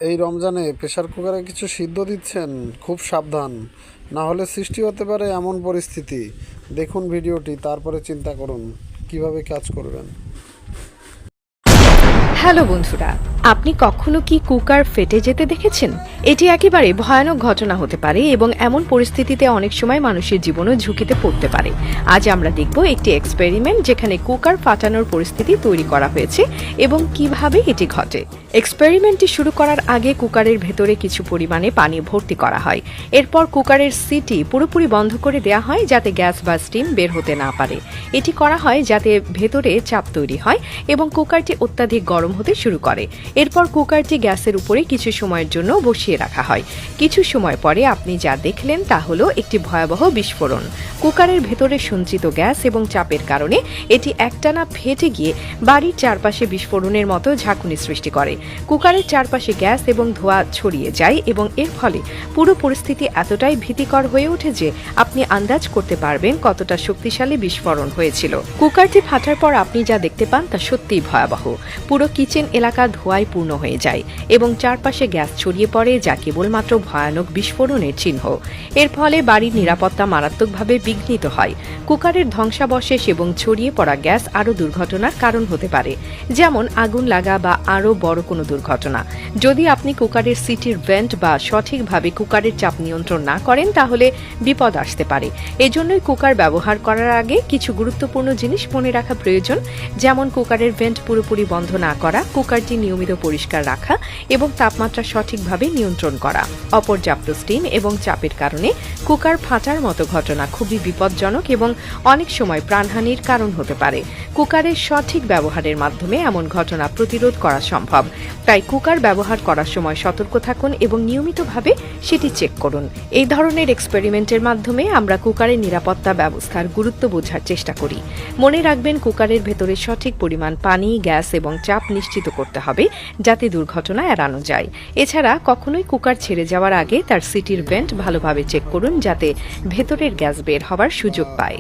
এই রমজানে প্রেসার কুকারে কিছু সিদ্ধ দিচ্ছেন, খুব সাবধান, না হলে সৃষ্টি হতে পারে এমন পরিস্থিতি। দেখুন ভিডিওটি, তারপরে চিন্তা করুন কিভাবে কাজ করবেন। হ্যালো বন্ধুরা, আপনি কখনো কি কুকার ফেটে যেতে দেখেছেন? এটি একেবারে ভয়ানক ঘটনা হতে পারে এবং এমন পরিস্থিতিতে অনেক সময় মানুষের জীবনও ঝুঁকিতে পড়তে পারে। আজ আমরা দেখব একটি এক্সপেরিমেন্ট যেখানে কুকার ফাটানোর পরিস্থিতি তৈরি করা হয়েছে এবং কিভাবে এটি ঘটে। এক্সপেরিমেন্টটি শুরু করার আগে কুকারের ভেতরে কিছু পরিমাণে পানি ভর্তি করা হয়। এরপর কুকারের সিটি পুরোপুরি বন্ধ করে দেওয়া হয় যাতে গ্যাস বা স্টিম বের হতে না পারে। এটি করা হয় যাতে ভেতরে চাপ তৈরি হয় এবং কুকারটি অত্যাধিক গরম হতে শুরু করে। এরপর কুকারটি গ্যাসের উপরে কিছু সময়ের জন্য বসিয়ে রাখা হয়। কিছু সময় পরে আপনি যা দেখলেন তা হলো একটি ভয়াবহ বিস্ফোরণ। কুকারের ভেতরে সঞ্চিত গ্যাস এবং চাপের কারণে এটি একটানা ফেটে গিয়ে বাড়ির চারপাশে বিস্ফোরণের মতো ঝাঁকুনি সৃষ্টি করে। কুকারের চারপাশে গ্যাস এবং ধোঁয়া ছড়িয়ে যায় এবং এর ফলে পুরো পরিস্থিতি এতটাই ভীতিকর হয়ে ওঠে যে আপনি আন্দাজ করতে পারবেন কতটা শক্তিশালী বিস্ফোরণ হয়েছিল। কুকারটি ফাটার পর আপনি যা দেখতে পান তা সত্যিই ভয়াবহ। পুরো কিচেন এলাকা ধোঁয়ায় পূর্ণ হয়ে যায় এবং চারপাশে গ্যাস ছড়িয়ে পড়ে, যা কেবলমাত্র ভয়ানক বিস্ফোরণের চিহ্ন। এর ফলে বাড়ির নিরাপত্তা মারাত্মকভাবে বিঘ্নিত হয়। কুকারের ধ্বংসাবশেষ এবং ছড়িয়ে পড়া গ্যাস আরও দুর্ঘটনার কারণ হতে পারে, যেমন আগুন লাগা বা আরও বড় কোনো দুর্ঘটনা। যদি আপনি কুকারের সিটির ভেন্ট বা সঠিকভাবে কুকারের চাপ নিয়ন্ত্রণ না করেন তাহলে বিপদ আসতে পারে। এজন্যই কুকার ব্যবহার করার আগে কিছু গুরুত্বপূর্ণ জিনিস মনে রাখা প্রয়োজন, যেমন কুকারের ভেন্ট পুরোপুরি বন্ধ না করা, কুকারটি নিয়মিত পরিষ্কার রাখা এবং তাপমাত্রা সঠিকভাবে নিয়ন্ত্রণ করা। অপর্যাপ্ত স্টিম এবং চাপের কারণে কুকার ফাটার মতো ঘটনা খুবই বিপজ্জনক এবং অনেক সময় প্রাণহানির কারণ হতে পারে। কুকারের সঠিক ব্যবহারের মাধ্যমে এমন ঘটনা প্রতিরোধ করা সম্ভব। তাই কুকার ব্যবহার করার সময় সতর্ক থাকুন এবং নিয়মিতভাবে সেটি চেক করুন। এই ধরনের এক্সপেরিমেন্টের মাধ্যমে আমরা কুকারের নিরাপত্তা ব্যবস্থার গুরুত্ব বোঝার চেষ্টা করি। মনে রাখবেন, কুকারের ভেতরে সঠিক পরিমাণ পানি, গ্যাস এবং চাপ নিশ্চিত করতে হবে যাতে দুর্ঘটনা এড়ানো যায়। এছাড়া কখনোই কুকার ছেড়ে যাওয়ার আগে তার সিটির ভেন্ট ভালোভাবে চেক করুন যাতে ভেতরের গ্যাস বের হওয়ার সুযোগ পায়।